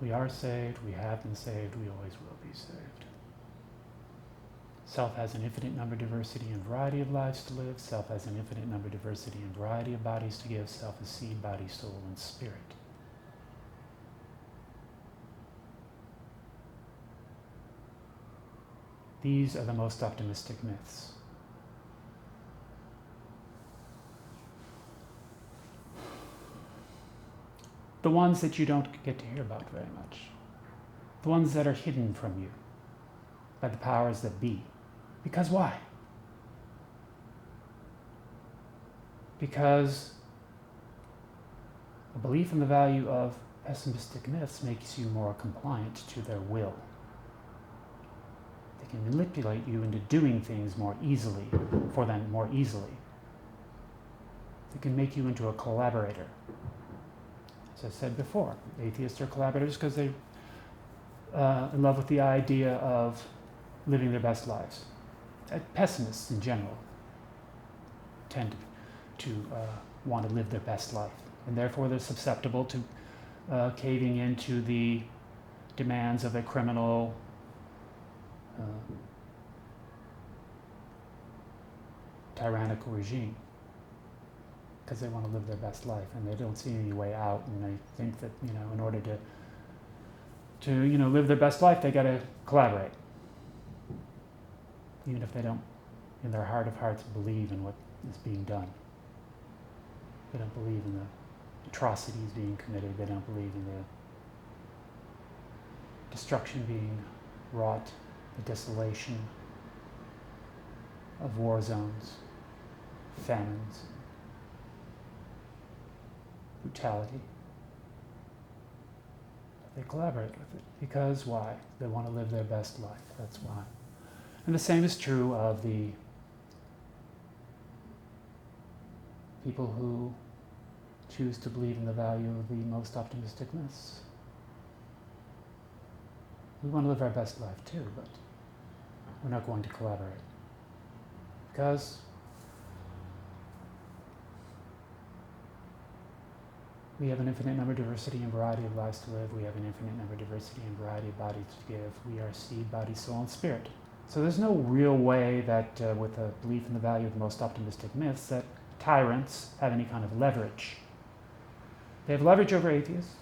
We are saved, we have been saved, we always will be saved. Self has an infinite number, diversity, and variety of lives to live. Self has an infinite number, diversity, and variety of bodies to give. Self is seed, body, soul, and spirit. These are the most optimistic myths. The ones that you don't get to hear about very much. The ones that are hidden from you by the powers that be. Because why? Because a belief in the value of pessimistic myths makes you more compliant to their will. They can manipulate you into doing things more easily, for them more easily. They can make you into a collaborator. As I said before, atheists are collaborators because they're in love with the idea of living their best lives. Pessimists in general tend to want to live their best life, and therefore they're susceptible to caving into the demands of a criminal tyrannical regime, because they want to live their best life and they don't see any way out, and they think that, in order to live their best life, they got to collaborate, even if they don't, in their heart of hearts, believe in what is being done. They don't believe in the atrocities being committed. They don't believe in the destruction being wrought, the desolation of war zones, famines, brutality. But they collaborate with it. Because why? They want to live their best life. That's why. And the same is true of the people who choose to believe in the value of the most optimistic myths. We want to live our best life too, but we're not going to collaborate. Because we have an infinite number, diversity, and variety of lives to live. We have an infinite number, diversity, and variety of bodies to give. We are seed, body, soul, and spirit. So there's no real way that with a belief in the value of the most optimistic myths that tyrants have any kind of leverage. They have leverage over atheists,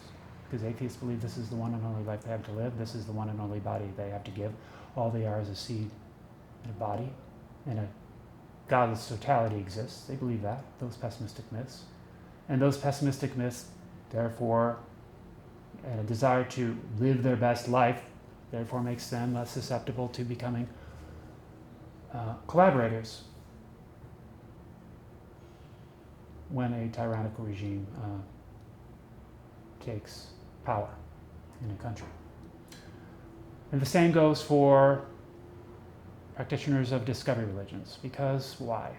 because atheists believe this is the one and only life they have to live. This is the one and only body they have to give. All they are is a seed and a body, and a godless totality exists. They believe that, those pessimistic myths. And those pessimistic myths, therefore, and a desire to live their best life, therefore makes them susceptible to becoming collaborators when a tyrannical regime takes power in a country. And the same goes for practitioners of discovery religions, because why?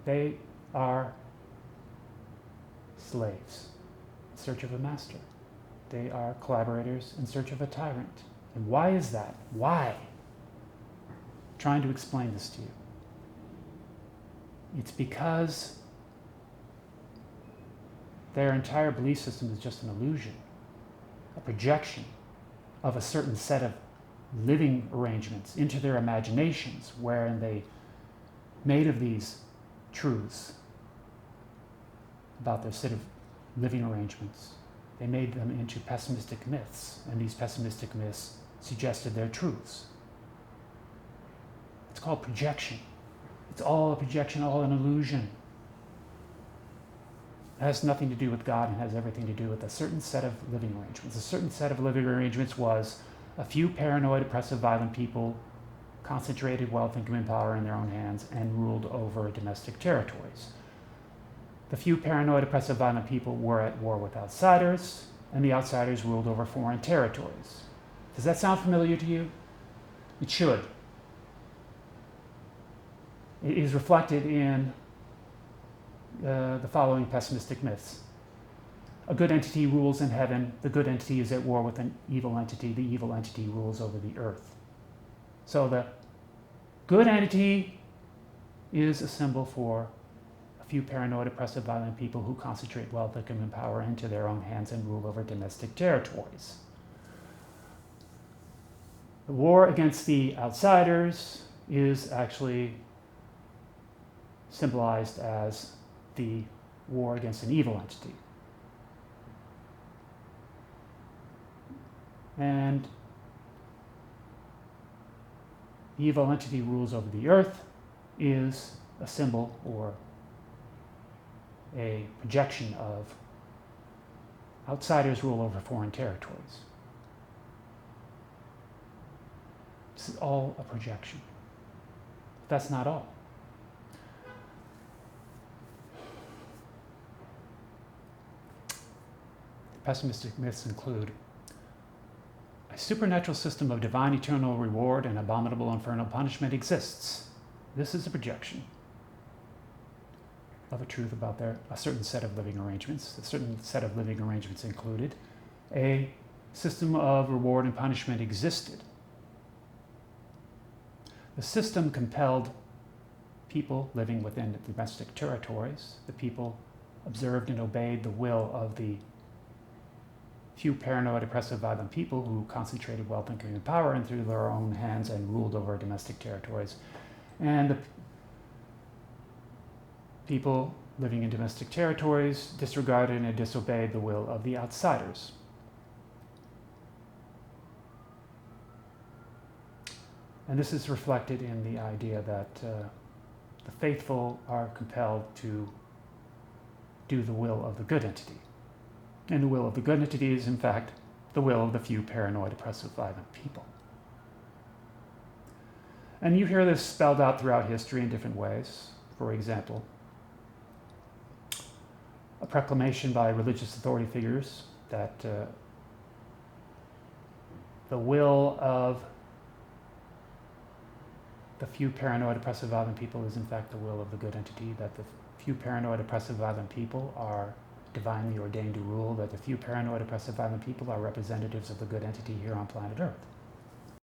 They are slaves in search of a master. They are collaborators in search of a tyrant. And why is that? Why? I'm trying to explain this to you. It's because their entire belief system is just an illusion, a projection of a certain set of living arrangements into their imaginations, wherein they made of these truths about their set of living arrangements. They made them into pessimistic myths, and these pessimistic myths suggested their truths. It's called projection. It's all a projection, all an illusion. It has nothing to do with God and has everything to do with a certain set of living arrangements. A certain set of living arrangements was a few paranoid, oppressive, violent people concentrated wealth and command power in their own hands and ruled over domestic territories. The few paranoid, oppressive, violent people were at war with outsiders, and the outsiders ruled over foreign territories. Does that sound familiar to you? It should. It is reflected in the following pessimistic myths. A good entity rules in heaven. The good entity is at war with an evil entity. The evil entity rules over the earth. So the good entity is a symbol for a few paranoid, oppressive, violent people who concentrate wealth and power into their own hands and rule over domestic territories. The war against the outsiders is actually symbolized as the war against an evil entity. And the evil entity rules over the earth is a symbol or a projection of outsiders rule over foreign territories. This is all a projection. That's not all. Pessimistic myths include a supernatural system of divine eternal reward and abominable infernal punishment exists. This is a projection of a truth about a certain set of living arrangements. A certain set of living arrangements included a system of reward and punishment existed. The system compelled people living within domestic territories. The people observed and obeyed the will of the few paranoid, oppressive, violent people who concentrated wealth, income, and power into their own hands and ruled over domestic territories. And the people living in domestic territories disregarded and disobeyed the will of the outsiders. And this is reflected in the idea that the faithful are compelled to do the will of the good entity. And the will of the good entity is, in fact, the will of the few paranoid, oppressive, violent people. And you hear this spelled out throughout history in different ways. For example, a proclamation by religious authority figures that the will of the few paranoid, oppressive, violent people is in fact the will of the good entity, that the few paranoid, oppressive, violent people are divinely ordained to rule, that the few paranoid, oppressive, violent people are representatives of the good entity here on planet Earth.